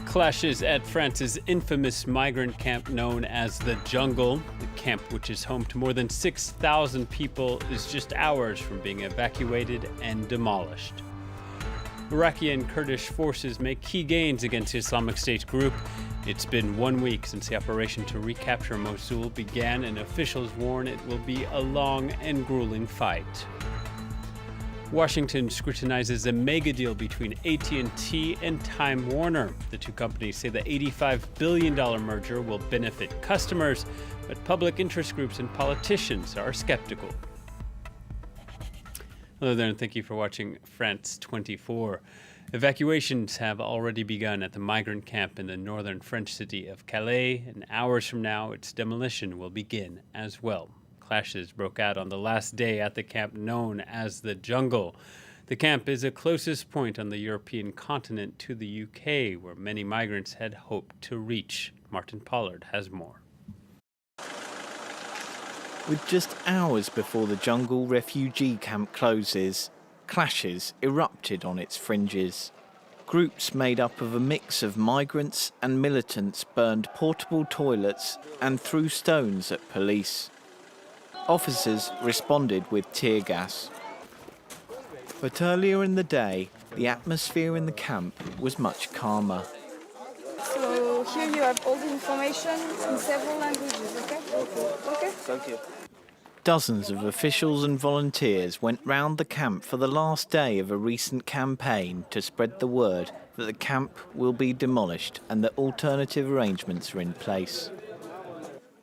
Clashes at France's infamous migrant camp known as the Jungle. The camp, which is home to more than 6,000 people, is just hours from being evacuated and demolished. Iraqi and Kurdish forces make key gains against the Islamic State group. It's been 1 week since the operation to recapture Mosul began, and officials warn it will be a long and grueling fight. Washington scrutinizes a mega deal between AT&T and Time Warner. The two companies say the $85 billion merger will benefit customers, but public interest groups and politicians are skeptical. Hello there, and thank you for watching France 24. Evacuations have already begun at the migrant camp in the northern French city of Calais, and hours from now, its demolition will begin as well. Clashes broke out on the last day at the camp known as the Jungle. The camp is the closest point on the European continent to the UK, where many migrants had hoped to reach. Martin Pollard has more. With just hours before the Jungle refugee camp closes, clashes erupted on its fringes. Groups made up of a mix of migrants and militants burned portable toilets and threw stones at police. Officers responded with tear gas. But earlier in the day, the atmosphere in the camp was much calmer. So here you have all the information in several languages, okay? Okay? Thank you. Dozens of officials and volunteers went round the camp for the last day of a recent campaign to spread the word that the camp will be demolished and that alternative arrangements are in place.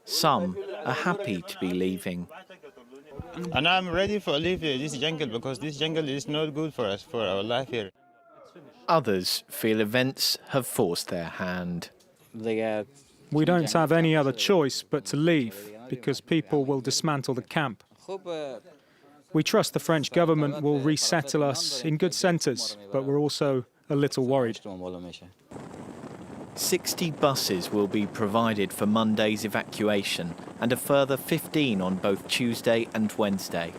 Some are happy to be leaving. And I'm ready for leaving this jungle because this jungle is not good for us, for our life here. Others feel events have forced their hand. We don't have any other choice but to leave because people will dismantle the camp. We trust the French government will resettle us in good centres, but we're also a little worried. 60 buses will be provided for Monday's evacuation and a further 15 on both Tuesday and Wednesday.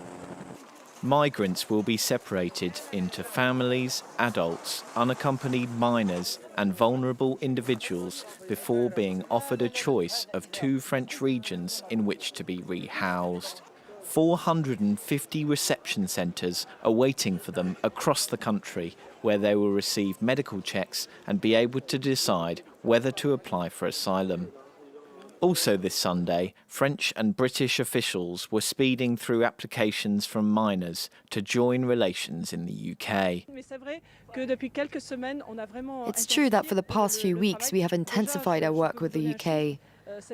Migrants will be separated into families, adults, unaccompanied minors and vulnerable individuals before being offered a choice of 2 French regions in which to be rehoused. 450 reception centres are waiting for them across the country, where they will receive medical checks and be able to decide whether to apply for asylum. Also this Sunday, French and British officials were speeding through applications from minors to join relations in the UK. It's true that for the past few weeks we have intensified our work with the UK.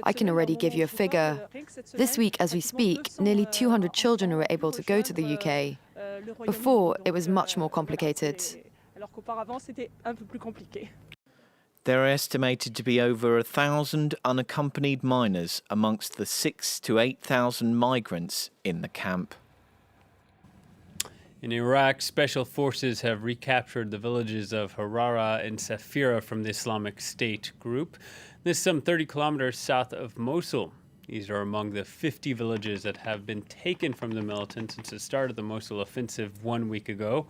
I can already give you a figure. This week, as we speak, nearly 200 children were able to go to the UK. Before, it was much more complicated. There are estimated to be over 1,000 unaccompanied minors amongst the 6,000 to 8,000 migrants in the camp. In Iraq, special forces have recaptured the villages of Harara and Safira from the Islamic State group. This is some 30 kilometers south of Mosul. These are among the 50 villages that have been taken from the militants since the start of the Mosul offensive 1 week ago.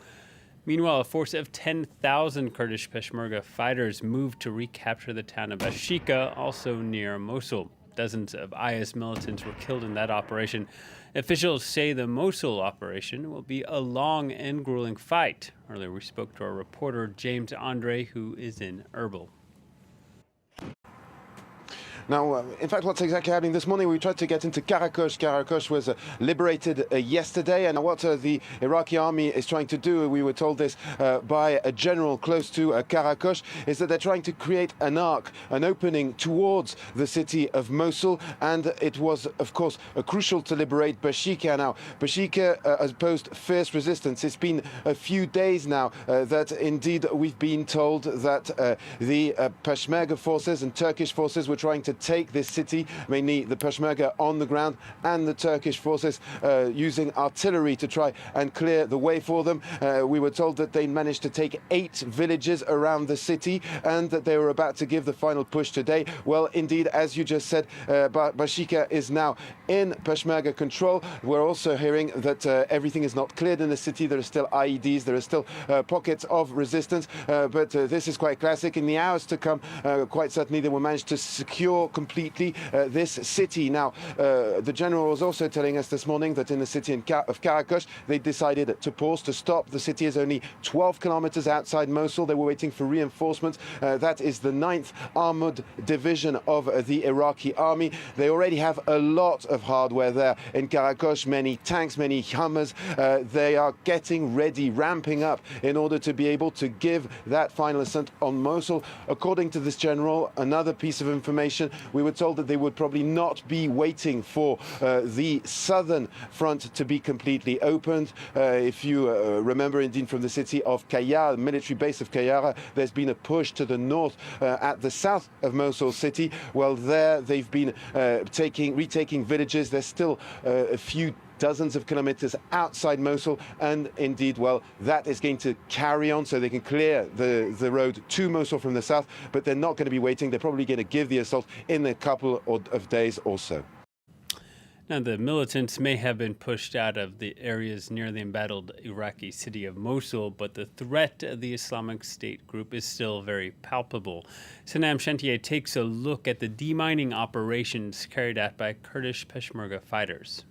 Meanwhile, a force of 10,000 Kurdish Peshmerga fighters moved to recapture the town of Ashika, also near Mosul. Dozens of IS militants were killed in that operation. Officials say the Mosul operation will be a long and grueling fight. Earlier, we spoke to our reporter, James Andre, who is in Erbil. Now, in fact, what's exactly happening this morning, we tried to get into Karakosh. Karakosh was liberated yesterday, and what the Iraqi army is trying to do, we were told this by a general close to Karakosh, is that they're trying to create an arc, an opening towards the city of Mosul, and it was, of course, crucial to liberate Bashika. Now, Bashika has posed fierce resistance. It's been a few days now that indeed we've been told that the Peshmerga forces and Turkish forces were trying to take this city, mainly the Peshmerga on the ground and the Turkish forces using artillery to try and clear the way for them. We were told that they managed to take 8 villages around the city and that they were about to give the final push today. Well, indeed, as you just said, Bashika is now in Peshmerga control. We're also hearing that everything is not cleared in the city. There are still IEDs, there are still pockets of resistance, but this is quite classic. In the hours to come, quite certainly they will manage to secure completely this city. Now, the general was also telling us this morning that in the city of Karakosh, they decided to pause, to stop. The city is only 12 kilometers outside Mosul. They were waiting for reinforcements. That is the 9th Armored Division of the Iraqi army. They already have a lot of hardware there in Karakosh, many tanks, many Hummers. They are getting ready, ramping up in order to be able to give that final ascent on Mosul. According to this general, another piece of information, we were told that they would probably not be waiting for the southern front to be completely opened. If you remember, indeed, from the city of Kayar, the military base of Kayar, there's been a push to the north at the south of Mosul city. Well, there they've been retaking villages. There's still a few dozens of kilometers outside Mosul, and indeed, well, that is going to carry on so they can clear the road to Mosul from the south, but they're not going to be waiting. They're probably going to give the assault in a couple of days or so. Now, the militants may have been pushed out of the areas near the embattled Iraqi city of Mosul, but the threat of the Islamic State group is still very palpable. Sanam Chantier takes a look at the demining operations carried out by Kurdish Peshmerga fighters.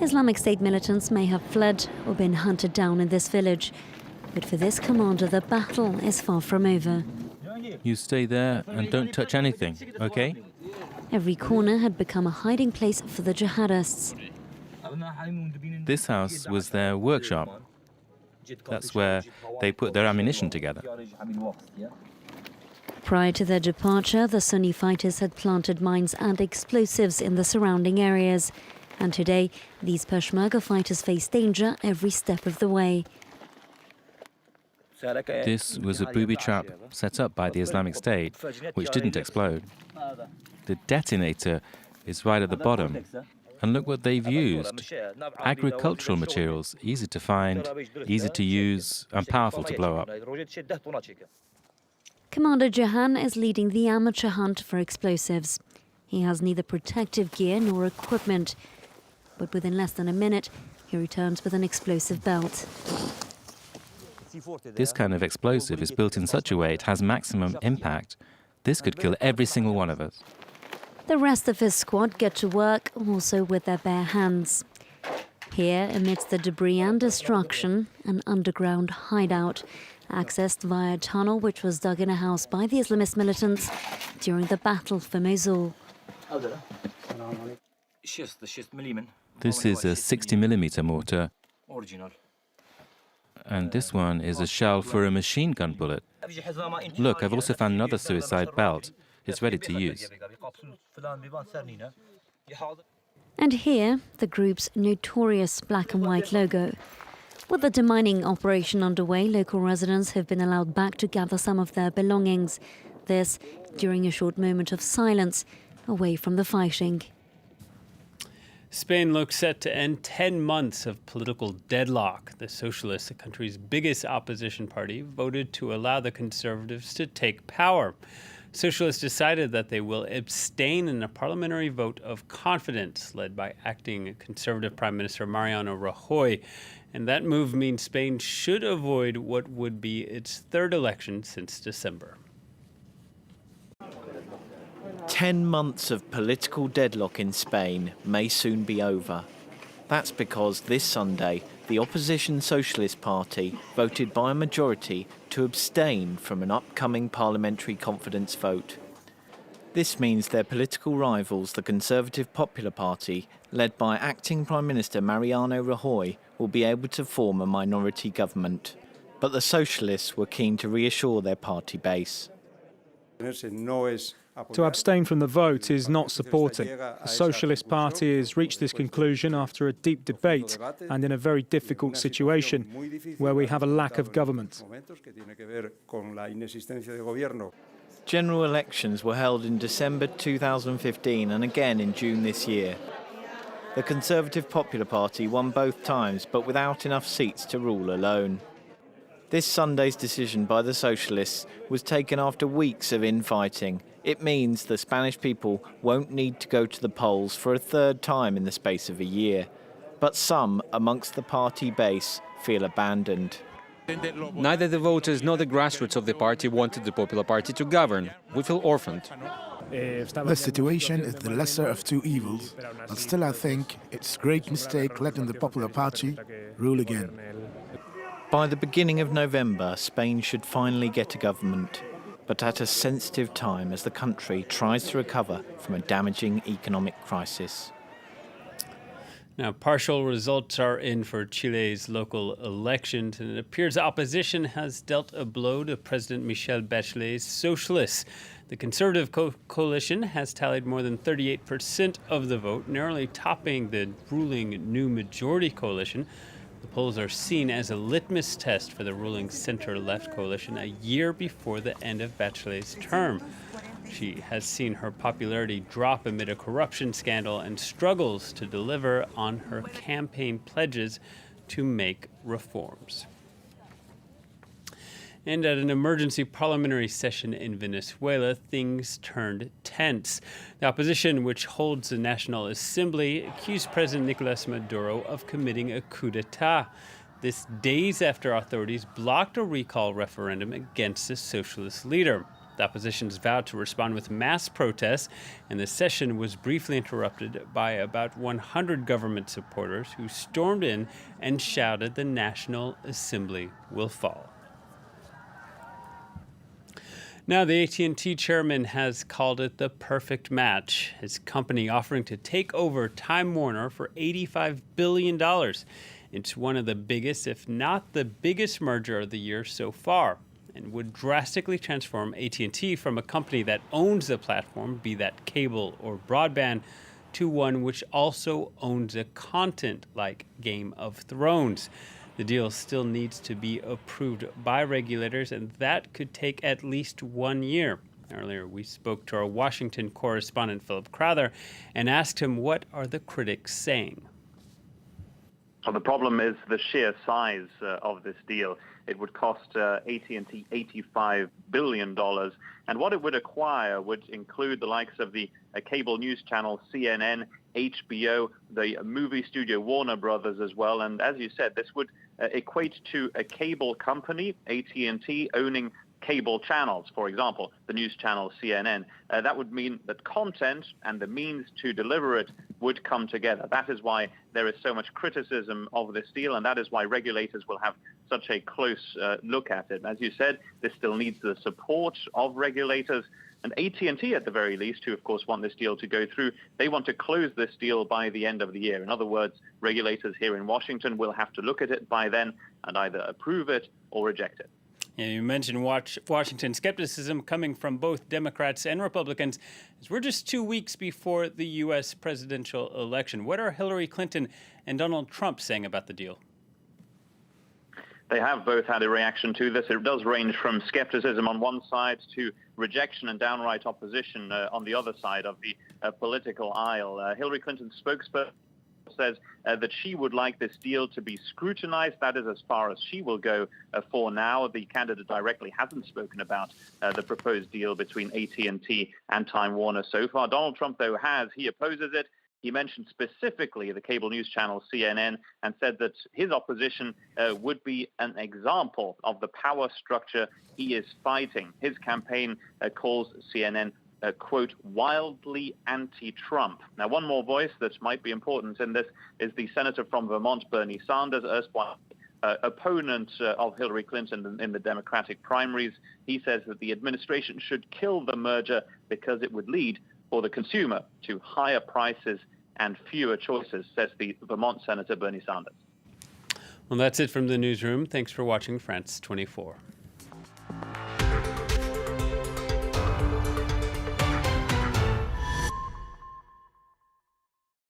Islamic State militants may have fled or been hunted down in this village, but for this commander, the battle is far from over. You stay there and don't touch anything, okay? Every corner had become a hiding place for the jihadists. This house was their workshop. That's where they put their ammunition together. Prior to their departure, the Sunni fighters had planted mines and explosives in the surrounding areas. And today, these Peshmerga fighters face danger every step of the way. This was a booby trap set up by the Islamic State, which didn't explode. The detonator is right at the bottom. And look what they've used. Agricultural materials, easy to find, easy to use, and powerful to blow up. Commander Jahan is leading the amateur hunt for explosives. He has neither protective gear nor equipment. But within less than a minute, he returns with an explosive belt. This kind of explosive is built in such a way it has maximum impact. This could kill every single one of us. The rest of his squad get to work, also with their bare hands. Here, amidst the debris and destruction, an underground hideout, accessed via a tunnel which was dug in a house by the Islamist militants during the battle for Mosul. This is a 60mm mortar, and this one is a shell for a machine gun bullet. Look, I've also found another suicide belt. It's ready to use. And here, the group's notorious black and white logo. With the demining operation underway, local residents have been allowed back to gather some of their belongings. This during a short moment of silence, away from the fighting. Spain looks set to end 10 months of political deadlock. The Socialists, the country's biggest opposition party, voted to allow the Conservatives to take power. Socialists decided that they will abstain in a parliamentary vote of confidence led by acting Conservative Prime Minister Mariano Rajoy. And that move means Spain should avoid what would be its third election since December. 10 months of political deadlock in Spain may soon be over. That's because this Sunday, the opposition Socialist Party voted by a majority to abstain from an upcoming parliamentary confidence vote. This means their political rivals, the Conservative Popular Party, led by acting Prime Minister Mariano Rajoy, will be able to form a minority government. But the Socialists were keen to reassure their party base. To abstain from the vote is not supporting. The Socialist Party has reached this conclusion after a deep debate and in a very difficult situation where we have a lack of government. General elections were held in December 2015 and again in June this year. The Conservative Popular Party won both times, but without enough seats to rule alone. This Sunday's decision by the Socialists was taken after weeks of infighting. It means the Spanish people won't need to go to the polls for a third time in the space of a year. But some amongst the party base feel abandoned. Neither the voters nor the grassroots of the party wanted the Popular Party to govern. We feel orphaned. The situation is the lesser of two evils, but still I think it's a great mistake letting the Popular Party rule again. By the beginning of November, Spain should finally get a government, but at a sensitive time as the country tries to recover from a damaging economic crisis. Now, partial results are in for Chile's local elections, and it appears opposition has dealt a blow to President Michelle Bachelet's socialists. The Conservative coalition has tallied more than 38% of the vote, narrowly topping the ruling New Majority coalition. The polls are seen as a litmus test for the ruling center-left coalition a year before the end of Bachelet's term. She has seen her popularity drop amid a corruption scandal and struggles to deliver on her campaign pledges to make reforms. And at an emergency parliamentary session in Venezuela, things turned tense. The opposition, which holds the National Assembly, accused President Nicolas Maduro of committing a coup d'etat. This days after authorities blocked a recall referendum against the socialist leader. The opposition's vowed to respond with mass protests, and the session was briefly interrupted by about 100 government supporters who stormed in and shouted the National Assembly will fall. Now, the AT&T chairman has called it the perfect match, his company offering to take over Time Warner for $85 billion. It's one of the biggest, if not the biggest merger of the year so far, and would drastically transform AT&T from a company that owns the platform, be that cable or broadband, to one which also owns a content like Game of Thrones. The deal still needs to be approved by regulators, and that could take at least 1 year. Earlier, we spoke to our Washington correspondent, Philip Crowther, and asked him what are the critics saying. Well, the problem is the sheer size of this deal. It would cost AT&T $85 billion, and what it would acquire would include the likes of the cable news channel CNN, HBO, the movie studio Warner Brothers as well. And as you said, this would equate to a cable company, AT&T, owning cable channels, for example, the news channel CNN. That would mean that content and the means to deliver it would come together. That is why there is so much criticism of this deal, and that is why regulators will have such a close look at it. As you said, this still needs the support of regulators. And AT&T, at the very least, who, of course, want this deal to go through, they want to close this deal by the end of the year. In other words, regulators here in Washington will have to look at it by then and either approve it or reject it. Yeah, you mentioned Washington skepticism coming from both Democrats and Republicans. As we're just 2 weeks before the U.S. presidential election. What are Hillary Clinton and Donald Trump saying about the deal? They have both had a reaction to this. It does range from skepticism on one side to rejection and downright opposition on the other side of the political aisle. Hillary Clinton's spokesperson says that she would like this deal to be scrutinized. That is as far as she will go for now. The candidate directly hasn't spoken about the proposed deal between AT&T and Time Warner so far. Donald Trump, though, has. He opposes it. He mentioned specifically the cable news channel CNN and said that his opposition would be an example of the power structure he is fighting. His campaign calls CNN quote, wildly anti-Trump. Now, one more voice that might be important in this is the senator from Vermont, Bernie Sanders, erstwhile opponent of Hillary Clinton in the Democratic primaries. He says that the administration should kill the merger because it would lead for the consumer to higher prices and fewer choices, says the Vermont Senator Bernie Sanders. Well, that's it from the newsroom. Thanks for watching France 24.